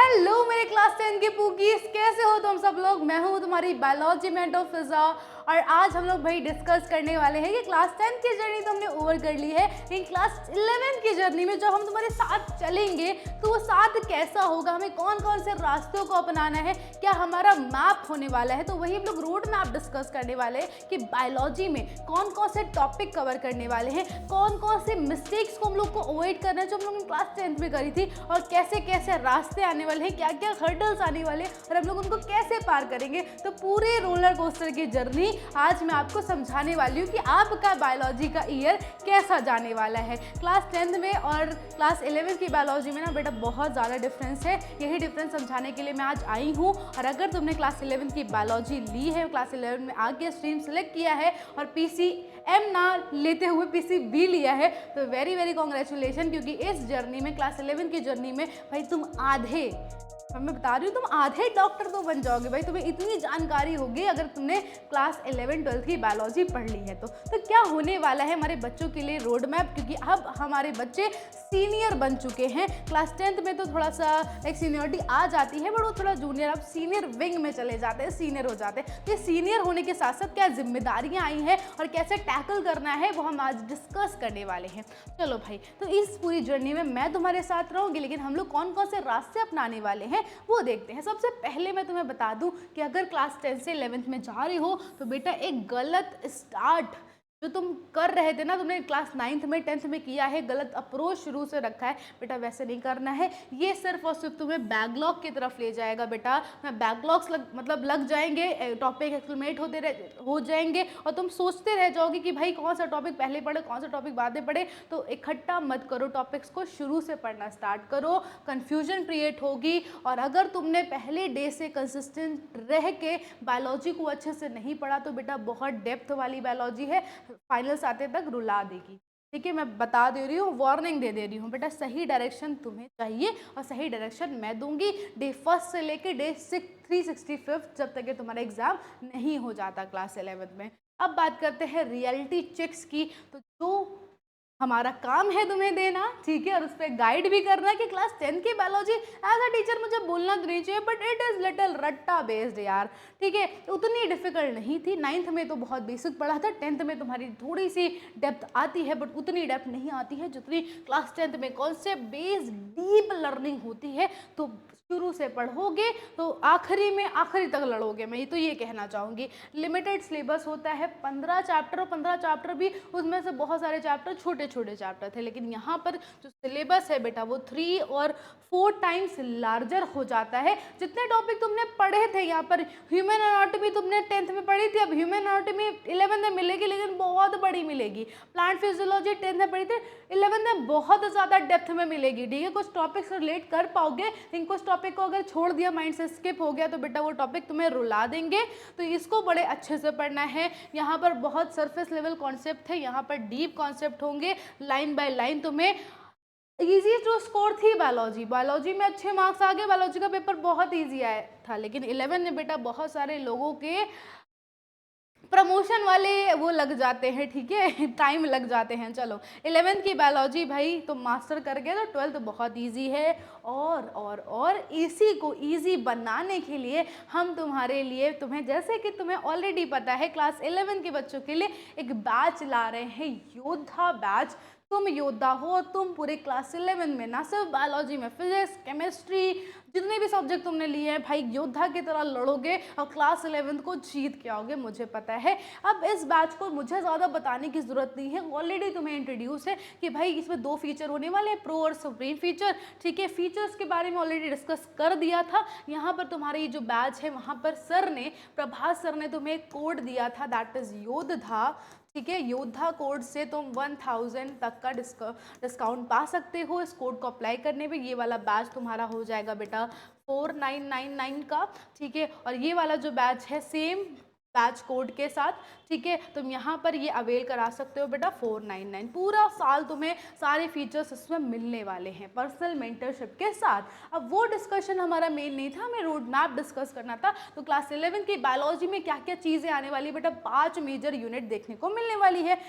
Hello मेरे class 10 के पूकीज, कैसे हो तुम सब लोग। मैं हूँ तुम्हारी बायोलॉजी में फिजा, और आज हम लोग भाई डिस्कस करने वाले हैं कि क्लास 10 की जर्नी तो हमने ओवर कर ली है, लेकिन क्लास 11 की जर्नी में जब हम तुम्हारे साथ चलेंगे तो वो साथ कैसा होगा, हमें कौन कौन से रास्तों को अपनाना है, क्या हमारा मैप होने वाला है। तो वही हम लोग रोड मैप डिस्कस करने वाले हैं कि बायोलॉजी में कौन कौन से टॉपिक कवर करने वाले हैं, कौन कौन से मिस्टेक्स को हम लोग को अवॉइड करना है जो हम लोग ने क्लास 10 में करी थी, और कैसे कैसे रास्ते आने वाले हैं, क्या क्या हर्डल्स आने वाले हैं और हम लोग उनको कैसे पार करेंगे। तो पूरे रोलर कोस्टर की जर्नी आज मैं आपको समझाने वाली हूँ कि आपका बायोलॉजी का ईयर कैसा जाने वाला है। क्लास 10 में और क्लास 11 की बायोलॉजी में ना बेटा बहुत ज़्यादा डिफरेंस है। यही डिफरेंस समझाने के लिए मैं आज आई हूँ। और अगर तुमने क्लास 11 की बायोलॉजी ली है, क्लास 11 में आगे स्ट्रीम सेलेक्ट किया है और PCM ना लेते हुए PCB लिया है, तो वेरी वेरी कॉन्ग्रेचुलेशन, क्योंकि इस जर्नी में क्लास 11 की जर्नी में भाई तुम आधे, मैं बता रही हूँ, तुम आधे डॉक्टर तो बन जाओगे भाई। तुम्हें इतनी जानकारी होगी अगर तुमने क्लास 11 12 की बायोलॉजी पढ़ ली है। तो क्या होने वाला है हमारे बच्चों के लिए रोड मैप, क्योंकि अब हमारे बच्चे सीनियर बन चुके हैं। क्लास 10 में तो थोड़ा सा एक सीनियरिटी आ जाती है, बट वो थोड़ा जूनियर, अब सीनियर विंग में चले जाते हैं, सीनियर हो जाते हैं। तो ये सीनियर होने के साथ साथ क्या जिम्मेदारियाँ आई हैं और कैसे टैकल करना है वो हम आज डिस्कस करने वाले हैं। चलो भाई, तो इस पूरी जर्नी में मैं तुम्हारे साथ रहूँगी, लेकिन हम लोग कौन कौन से रास्ते अपनाने वाले हैं वो देखते हैं। सबसे पहले मैं तुम्हें बता दूं कि अगर क्लास 10 से 11th में जा रही हो तो बेटा एक गलत स्टार्ट जो तुम कर रहे थे ना, तुमने क्लास 9th में 10th में किया है, गलत अप्रोच शुरू से रखा है बेटा, वैसे नहीं करना है। ये सिर्फ और सिर्फ तुम्हें बैकलॉग की तरफ ले जाएगा बेटा। बैकलॉग्स लग जाएंगे, टॉपिक एक्सप्लेनेट हो जाएंगे और तुम सोचते रह जाओगे कि भाई कौन सा टॉपिक पहले पढ़े, कौन सा टॉपिक बाद में पढ़े। तो इकट्ठा मत करो, टॉपिक्स को शुरू से पढ़ना स्टार्ट करो, कन्फ्यूजन क्रिएट होगी। और अगर तुमने पहले डे से कंसिस्टेंट रह के बायोलॉजी को अच्छे से नहीं पढ़ा तो बेटा बहुत डेप्थ वाली बायोलॉजी है, फाइनल्स आते तक रुला देगी। ठीक है, मैं बता दे रही हूँ, वार्निंग दे रही हूँ बेटा। सही डायरेक्शन तुम्हें चाहिए और सही डायरेक्शन मैं दूंगी डे 1 से लेके डे 365 जब तक तुम्हारा एग्जाम नहीं हो जाता क्लास 11 में। अब बात करते हैं रियलिटी चेक्स की। तो जो हमारा काम है तुम्हें देना, ठीक है, और उस पर गाइड भी करना कि क्लास 10 की बायोलॉजी एज अ टीचर मुझे बोलना तो नहीं चाहिए, बट इट इज़ लिटिल रट्टा बेस्ड यार। ठीक है, उतनी डिफिकल्ट नहीं थी। 9th में तो बहुत बेसिक पढ़ा था, 10th में तुम्हारी थोड़ी सी डेप्थ आती है, बट उतनी डेप्थ नहीं आती है जितनी क्लास 10th में कॉन्सेप्ट बेस्ड डीप लर्निंग होती है। तो शुरू से पढ़ोगे तो आखिरी तक लड़ोगे, मैं तो ये कहना चाहूँगी। लिमिटेड सिलेबस होता है, 15 चैप्टर, और 15 चैप्टर भी उसमें से बहुत सारे चैप्टर छोटे छोटे चैप्टर थे, लेकिन यहाँ पर जो सिलेबस है बेटा वो 3 और 4 टाइम्स लार्जर हो जाता है। जितने टॉपिक तुमने पढ़े थे यहाँ पर, ह्यूमन एनाटॉमी तुमने 10th में पढ़ी थी, अब ह्यूमन एनाटॉमी 11th में मिलेगी, लेकिन बहुत बड़ी मिलेगी। प्लांट फिजियोलॉजी 10th में पढ़ी थी, 11th में बहुत ज़्यादा डेप्थ में मिलेगी। ठीक है, कुछ टॉपिक से रिलेट कर पाओगे, लेकिन कुछ टॉपिक को अगर छोड़ दिया, माइंड से स्किप हो गया, तो बेटा वो टॉपिक तुम्हें रुला देंगे। तो इसको बड़े अच्छे से पढ़ना है। यहाँ पर बहुत सरफेस लेवल कॉन्सेप्ट है, यहाँ पर डीप कॉन्सेप्ट होंगे, लाइन बाय लाइन। तुम्हें इजी टू स्कोर थी बायोलॉजी में अच्छे मार्क्स आ गए, बायोलॉजी का पेपर बहुत ईजी आया था, लेकिन 11 में बेटा बहुत सारे लोगों के प्रमोशन वाले वो लग जाते हैं, ठीक है, टाइम लग जाते हैं। चलो 11th की बायोलॉजी भाई तुम मास्टर कर गए तो 12th बहुत इजी है। और इसी को इजी बनाने के लिए हम तुम्हारे लिए, तुम्हें जैसे कि तुम्हें ऑलरेडी पता है, क्लास 11 के बच्चों के लिए एक बैच ला रहे हैं, योद्धा बैच। तुम योद्धा हो, तुम पूरे क्लास 11 में ना सिर्फ बायोलॉजी में, फिजिक्स, केमिस्ट्री, जितने भी सब्जेक्ट तुमने लिए हैं भाई, योद्धा की तरह लड़ोगे और क्लास 11 को जीत के आओगे, मुझे पता है। अब इस बैच को मुझे ज़्यादा बताने की ज़रूरत नहीं है, ऑलरेडी तुम्हें इंट्रोड्यूस है कि भाई इसमें 2 फीचर होने वाले हैं, प्रो और सुप्रीम फीचर। ठीक है, फीचर्स के बारे में ऑलरेडी डिस्कस कर दिया था। यहाँ पर तुम्हारी ये जो बैच है, वहाँ पर प्रभास सर ने तुम्हें कोड दिया था, दैट इज़ योद्धा। ठीक है, योद्धा कोड से तुम 1000 तक का डिस्काउंट पा सकते हो। इस कोड को अप्लाई करने पे ये वाला बैच तुम्हारा हो जाएगा बेटा 4999 का। ठीक है, और ये वाला जो बैच है सेम बैच कोड के साथ, ठीक है, तुम यहाँ पर ये अवेल करा सकते हो बेटा 499। पूरा साल तुम्हें सारे फीचर्स इसमें मिलने वाले हैं पर्सनल मेंटरशिप के साथ। अब वो डिस्कशन हमारा मेन नहीं था, हमें रोड मैप डिस्कस करना था। तो क्लास 11 की बायोलॉजी में क्या क्या चीज़ें आने वाली बेटा, 5 मेजर यूनिट देखने को मिलने वाली है।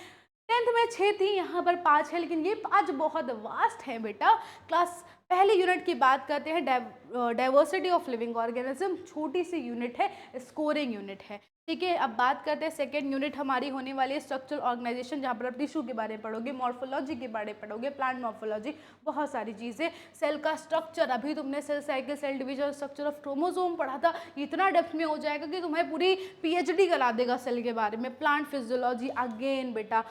10th में 6 थी, यहाँ पर 5 है, लेकिन ये 5 बहुत वास्ट है बेटा। क्लास पहली यूनिट की बात करते हैं, डाइवर्सिटी ऑफ लिविंग ऑर्गेनिज्म, छोटी सी यूनिट है, स्कोरिंग यूनिट है, ठीक है। अब बात करते हैं सेकेंड यूनिट हमारी होने वाली है स्ट्रक्चरल ऑर्गेनाइजेशन, जहाँ पर आप टिश्यू के बारे में पढ़ोगे, मॉर्फोलॉजी के बारे में पढ़ोगे, प्लांट मॉर्फोलॉजी, बहुत सारी चीज़ें, सेल का स्ट्रक्चर, अभी तुमने cell cycle, cell division, structure of chromosome पढ़ा था, इतना डेप्थ में हो जाएगा कि तुम्हें पूरी पीएचडी करा देगा सेल के बारे में। प्लांट फिजियोलॉजी अगेन बेटा,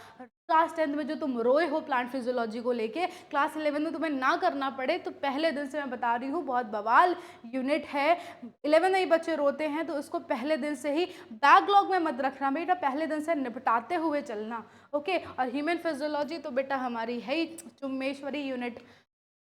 क्लास 10th में जो तुम रोए हो प्लांट फिजियोलॉजी को लेके, क्लास 11 में तुम्हें ना करना पड़े, तो पहले दिन से मैं बता रही हूँ बहुत बवाल यूनिट है। 11 में ही बच्चे रोते हैं, तो इसको पहले दिन से ही बैकलॉग में मत रखना बेटा, पहले दिन से निपटाते हुए चलना, ओके। और ह्यूमन फिजियोलॉजी तो बेटा हमारी है ही चुम्मेश्वरी यूनिट।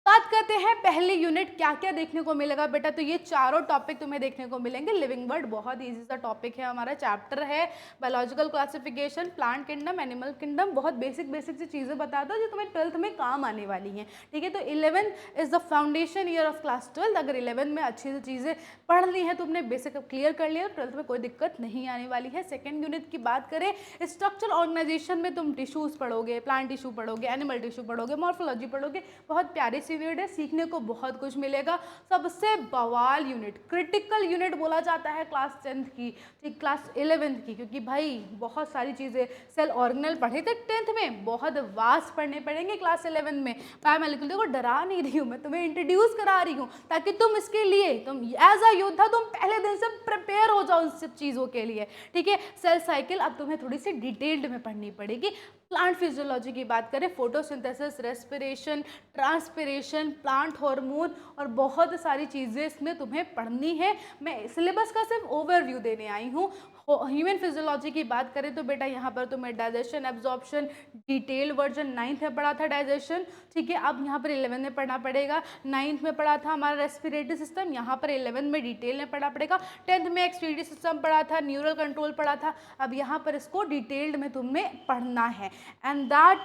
बात करते हैं पहली यूनिट क्या क्या देखने को मिलेगा बेटा, तो ये चारों टॉपिक तुम्हें देखने को मिलेंगे। लिविंग वर्ल्ड बहुत इजी सा टॉपिक है, हमारा चैप्टर है biological classification, plant kingdom, animal kingdom, बहुत बेसिक बेसिक सी चीज़ें बताता हूँ जो तुम्हें 12th में काम आने वाली हैं, ठीक है। तो 11 is the foundation year of class 12, अगर 11 में अच्छी सी चीज़ें पढ़ ली हैं, तुमने बेसिक क्लियर कर लिया, 12th में कोई दिक्कत नहीं आने वाली है। सेकेंड यूनिट की बात करें, स्ट्रक्चरल ऑर्गेनाइजेशन में तुम टिश्यूज़ पढ़ोगे, प्लांट टिश्यू पढ़ोगे, एनिमल टिश्यू पढ़ोगे, मॉर्फोलॉजी पढ़ोगे, बहुत प्यारी यूनिट है, सीखने को बहुत कुछ मिलेगा। सबसे बवाल यूनिट, क्रिटिकल यूनिट बोला जाता है क्लास 10th की, ठीक, क्लास 11th की, क्योंकि भाई बहुत सारी चीज़ें, सेल ऑर्गेनल पढ़े थे 10th में, बहुत वास्ट पढ़ने पड़ेंगे क्लास 11 में। बायोमोलिक्यूल, देखो डरा नहीं रही हूँ मैं, तुम्हें इंट्रोड्यूस करा रही हूँ ताकि तुम इसके लिए, तुम एज अ योद्धा तुम पहले दिन से प्रिपेयर हो जाओ उन सब चीज़ों के लिए, ठीक है। सेल साइकिल अब तुम्हें थोड़ी सी डिटेल्ड में पढ़नी पड़ेगी। प्लांट फिजियोलॉजी की बात करें, photosynthesis, respiration, transpiration, plant hormone और बहुत सारी चीज़ें इसमें तुम्हें पढ़नी है। मैं सिलेबस का सिर्फ ओवरव्यू देने आई हूँ। ह्यूमन फिजियोलॉजी की बात करें तो बेटा यहाँ पर तुम्हें digestion, absorption, detail version 9th में पढ़ा था डाइजेशन, ठीक है। अब यहाँ पर 11 में पढ़ना पड़ेगा। 9th में पढ़ा था हमारा रेस्पिरेटरी सिस्टम, यहाँ पर 11 में डिटेल में पढ़ना पड़ेगा। 10th में एक्सक्रीटरी सिस्टम पढ़ा था, न्यूरल कंट्रोल पढ़ा था, अब यहाँ पर इसको डिटेल्ड में तुम्हें पढ़ना है। And that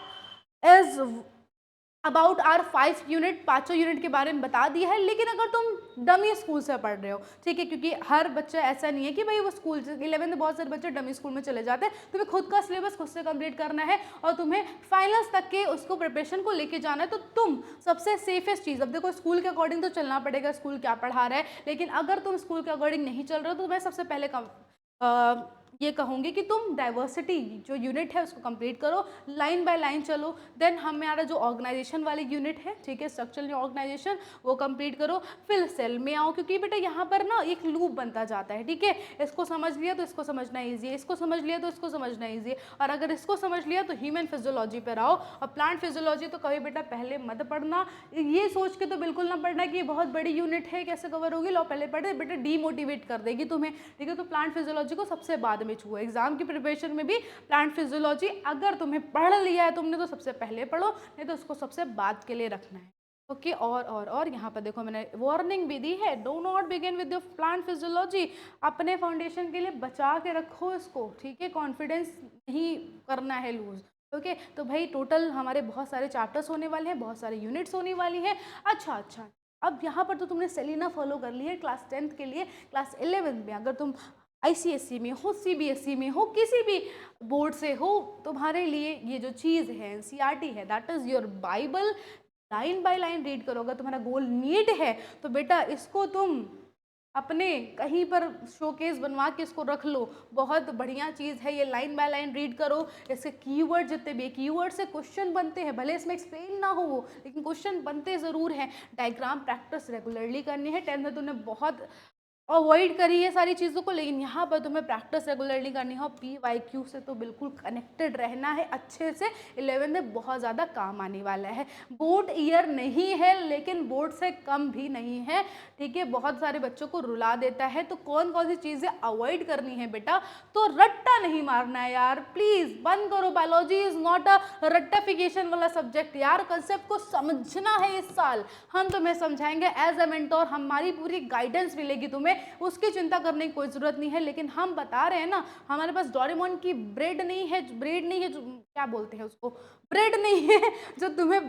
is about our 5 unit, पाँचों यूनिट के बारे में बता दिया है। लेकिन अगर तुम डमी स्कूल से पढ़ रहे हो, ठीक है, क्योंकि हर बच्चा ऐसा नहीं है कि भाई वो स्कूल 11 में बहुत सारे बच्चे डमी स्कूल में चले जाते हैं, तुम्हें खुद का सिलेबस खुद से कंप्लीट करना है और तुम्हें फाइनल्स तक के उसको प्रिपरेशन को लेके जाना है। तो तुम सबसे सेफेस्ट चीज़, अब देखो स्कूल के अकॉर्डिंग तो चलना पड़ेगा, स्कूल क्या पढ़ा रहा है, लेकिन अगर तुम स्कूल के अकॉर्डिंग नहीं चल रहे हो तो मैं सबसे पहले ये कहूँगी कि तुम डाइवर्सिटी जो यूनिट है उसको कंप्लीट करो, लाइन बाय लाइन चलो। देन हमारा जो ऑर्गेनाइजेशन वाली यूनिट है, ठीक है, स्ट्रक्चरल ऑर्गेनाइजेशन, वो कंप्लीट करो, फिर सेल में आओ, क्योंकि बेटा यहाँ पर ना एक लूप बनता जाता है, ठीक है। इसको समझ लिया तो इसको समझना ईजी है, इसको समझ लिया तो इसको समझना ईजी है, और अगर इसको समझ लिया तो ह्यूमन फिजियोलॉजी पर आओ। और प्लांट फिजियोलॉजी तो कभी बेटा पहले मत पढ़ना, ये सोच के तो बिल्कुल ना पढ़ना कि ये बहुत बड़ी यूनिट है, कैसे कवर होगी, लो पहले पढ़े, बेटा डीमोटिवेट कर देगी तुम्हें, ठीक है। तो प्लांट फिजियोलॉजी को सबसे बाद में छुओ, एग्जाम की प्रिपरेशन में भी प्लांट फिजियोलॉजी अगर तुम्हें पढ़ लिया है तुमने तो सबसे पहले पढ़ो, नहीं तो उसको सबसे बाद के लिए रखना है, ओके। और यहाँ पर देखो मैंने वार्निंग भी दी है, do not begin with your plant physiology, अपने फाउंडेशन के लिए बचा के रखो इसको, ठीक है, कॉन्फिडेंस नहीं करना है लूज, ओके। तो भाई टोटल हमारे बहुत सारे चैप्टर्स होने वाले हैं, बहुत सारे यूनिट्स होने वाली हैं। अच्छा, अब यहाँ पर तो तुमने सेलिना फॉलो कर ली है क्लास 10th के लिए। क्लास 11 में अगर तुम ICSE में हो, CBSE में हो, किसी भी बोर्ड से हो, तुम्हारे लिए ये जो चीज़ है NCERT है, that is your Bible, line by line read करो। अगर तुम्हारा गोल नीट है तो बेटा इसको तुम अपने कहीं पर शोकेस बनवा के इसको रख लो, बहुत बढ़िया चीज़ है ये, लाइन बाय लाइन रीड करो। इसके कीवर्ड जितने भी, कीवर्ड से क्वेश्चन बनते हैं, भले इसमें एक्सप्लेन ना हो वो, लेकिन क्वेश्चन बनते ज़रूर हैं। डायग्राम प्रैक्टिस रेगुलरली करनी है, 10th में तुमने बहुत अवॉइड करी है सारी चीज़ों को, लेकिन यहाँ पर तुम्हें प्रैक्टिस रेगुलरली करनी हो। PYQ से तो बिल्कुल कनेक्टेड रहना है अच्छे से, 11 में बहुत ज़्यादा काम आने वाला है। बोर्ड ईयर नहीं है लेकिन बोर्ड से कम भी नहीं है, ठीक है, बहुत सारे बच्चों को रुला देता है। तो कौन कौन सी चीज़ें अवॉइड करनी है बेटा, तो रट्टा नहीं मारना है यार, प्लीज़ बंद करो। बायोलॉजी इज़ नॉट अ रट्टाफिकेशन वाला सब्जेक्ट यार, कंसेप्ट को समझना है। इस साल हम तुम्हें समझाएंगे एज अ मेंटोर, हमारी पूरी गाइडेंस मिलेगी तुम्हें, उसकी चिंता करने की कोई ज़रूरत नहीं है। लेकिन हम बता रहे हैं ना, हमारे पास डोरेमोन की ब्रेड नहीं है, जो क्या बोलते हैं उसको, ब्रेड नहीं है जो तुम्हें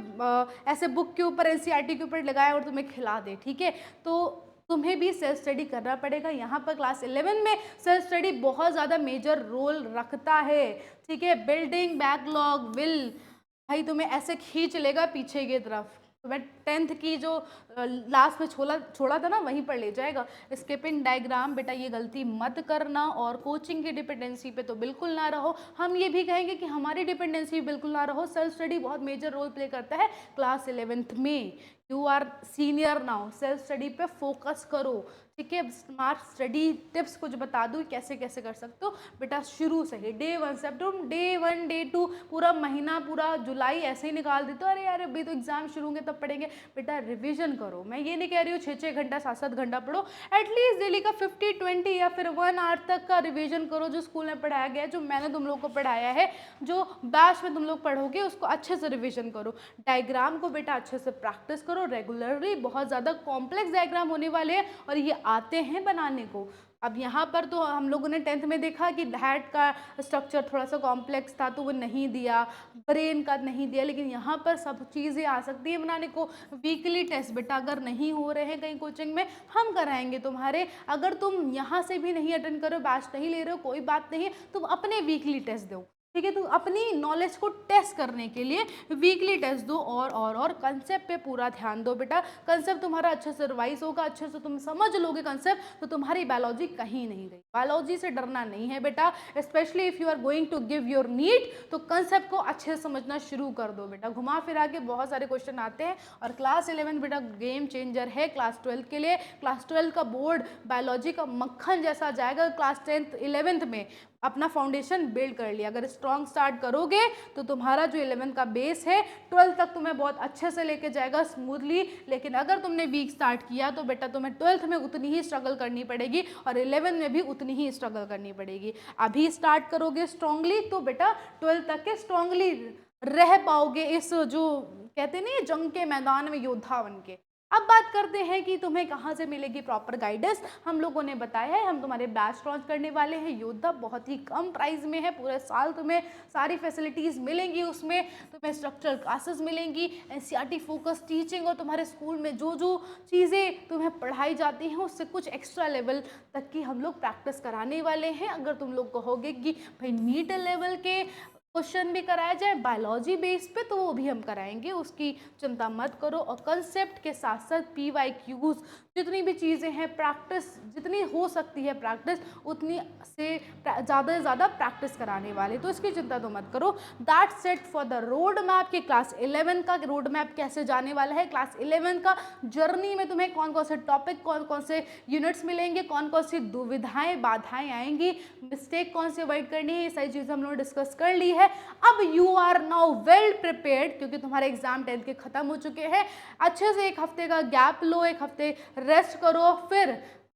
ऐसे बुक के ऊपर NCERT के ऊपर लगाए और तुम्हें खिला दे, ठीक है। तो तुम्हें भी सेल्फ स्टडी करना पड़ेगा। यहाँ पर क्लास 11 में सेल्फ स्टडी बहुत ज़्यादा मेजर रोल रखता है, ठीक है। बिल्डिंग बैकलॉग विल भाई तुम्हें ऐसे खींच लेगा पीछे की तरफ, तो मैं 10th की जो लास्ट में छोड़ा था ना वहीं पर ले जाएगा। स्किपिंग डायग्राम बेटा ये गलती मत करना, और कोचिंग की डिपेंडेंसी पे तो बिल्कुल ना रहो। हम ये भी कहेंगे कि हमारी डिपेंडेंसी बिल्कुल ना रहो। सेल्फ स्टडी बहुत मेजर रोल प्ले करता है क्लास 11th में। You are senior now, self study पे फोकस करो, ठीक है। स्मार्ट स्टडी टिप्स कुछ बता दूँ कैसे कैसे कर सकते हो बेटा, शुरू से ही डे 1 से। अब तुम डे 1 डे 2 पूरा महीना पूरा जुलाई ऐसे ही निकाल देते हो, अरे यार अभी तो एग्जाम शुरू होंगे तब पढ़ेंगे। बेटा रिवीजन करो, मैं ये नहीं कह रही हूँ 6-6 घंटा 7-7 घंटा पढ़ो, एटलीस्ट डेली का 50-20 या फिर 1 आवर तक का रिवीजन करो जो स्कूल में पढ़ाया गया है, जो मैंने तुम लोग को पढ़ाया है, जो बैच में तुम लोग पढ़ोगे उसको अच्छे से रिवीजन करो। डायग्राम को बेटा अच्छे से प्रैक्टिस करो रेगुलरली, बहुत ज़्यादा कॉम्प्लेक्स डायग्राम होने वाले हैं और ये आते हैं बनाने को। अब यहाँ पर तो हम लोगों ने 10th में देखा कि हैट का स्ट्रक्चर थोड़ा सा कॉम्प्लेक्स था तो वो नहीं दिया, ब्रेन का नहीं दिया, लेकिन यहाँ पर सब चीज़ें आ सकती है बनाने को। वीकली टेस्ट बेटा अगर नहीं हो रहे हैं कहीं कोचिंग में, हम कराएंगे तुम्हारे। अगर तुम यहाँ से भी नहीं अटेंड करो, बैच नहीं ले रहे हो, कोई बात नहीं, तुम अपने वीकली टेस्ट दो, ठीक है। तो अपनी नॉलेज को टेस्ट करने के लिए वीकली टेस्ट दो, और कंसेप्ट पे पूरा ध्यान दो बेटा। कंसेप्ट तुम्हारा अच्छे से रिवाइज होगा, अच्छे से तुम समझ लोगे कंसेप्ट, तो तुम्हारी बायोलॉजी कहीं नहीं गई। बायोलॉजी से डरना नहीं है बेटा, specially if you are going to give your NEET, तो कंसेप्ट को अच्छे से समझना शुरू कर दो बेटा। घुमा फिरा के बहुत सारे क्वेश्चन आते हैं, और क्लास 11 बेटा गेम चेंजर है क्लास 12 के लिए। क्लास 12 का बोर्ड बायोलॉजी का मक्खन जैसा जाएगा। क्लास 10th 11th में अपना फाउंडेशन बिल्ड कर लिया, अगर स्ट्रॉन्ग स्टार्ट करोगे तो तुम्हारा जो 11th का बेस है 12th तक तुम्हें बहुत अच्छे से लेके जाएगा स्मूथली। लेकिन अगर तुमने वीक स्टार्ट किया तो बेटा तुम्हें 12th में उतनी ही स्ट्रगल करनी पड़ेगी, और 11th में भी उतनी ही स्ट्रगल करनी पड़ेगी। अभी स्टार्ट करोगे स्ट्रांगली तो बेटा 12th तक के स्ट्रांगली रह पाओगे, इस जो कहते नहीं जंग के मैदान में योद्धा बन के। अब बात करते हैं कि तुम्हें कहाँ से मिलेगी प्रॉपर गाइडेंस। हम लोगों ने बताया है हम तुम्हारे बैच लॉन्च करने वाले हैं योद्धा, बहुत ही कम प्राइस में है, पूरे साल तुम्हें सारी फैसिलिटीज़ मिलेंगी। उसमें तुम्हें स्ट्रक्चरल क्लासेस मिलेंगी, एनसीईआरटी फोकस टीचिंग, और तुम्हारे स्कूल में जो जो चीज़ें तुम्हें पढ़ाई जाती हैं उससे कुछ एक्स्ट्रा लेवल तक की हम लोग प्रैक्टिस कराने वाले हैं। अगर तुम लोग कहोगे कि भाई नीट लेवल के क्वेश्चन भी कराया जाए बायोलॉजी बेस पे, तो वो भी हम कराएंगे, उसकी चिंता मत करो। और कंसेप्ट के साथ साथ PYQs, जितनी भी चीज़ें हैं प्रैक्टिस, जितनी हो सकती है प्रैक्टिस उतनी से ज़्यादा से ज़्यादा प्रैक्टिस कराने वाले, तो इसकी चिंता तो मत करो। That set for the road map कि क्लास 11 का रोड मैप कैसे जाने वाला है। क्लास 11 का जर्नी में तुम्हें कौन कौन से टॉपिक, कौन कौन से यूनिट्स मिलेंगे, कौन कौन सी दुविधाएं बाधाएं आएंगी, मिस्टेक कौन से अवॉइड करनी है, ये सारी चीज़ें हम लोगों ने डिस्कस कर ली है। अब you are now well prepared, क्योंकि तुम्हारे एग्जाम 10th के खत्म हो चुके हैं। अच्छे से एक हफ्ते का गैप लो, एक हफ्ते रेस्ट करो, फिर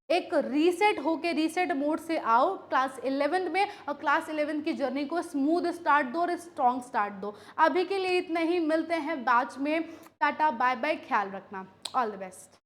एक रीसेट होके रीसेट मोड से आओ क्लास 11 में, और क्लास 11 की जर्नी को स्मूथ स्टार्ट दो और स्ट्रॉन्ग स्टार्ट दो। अभी के लिए इतना ही, मिलते हैं बैच में। टाटा बाय बाय, ख्याल रखना, ऑल द बेस्ट।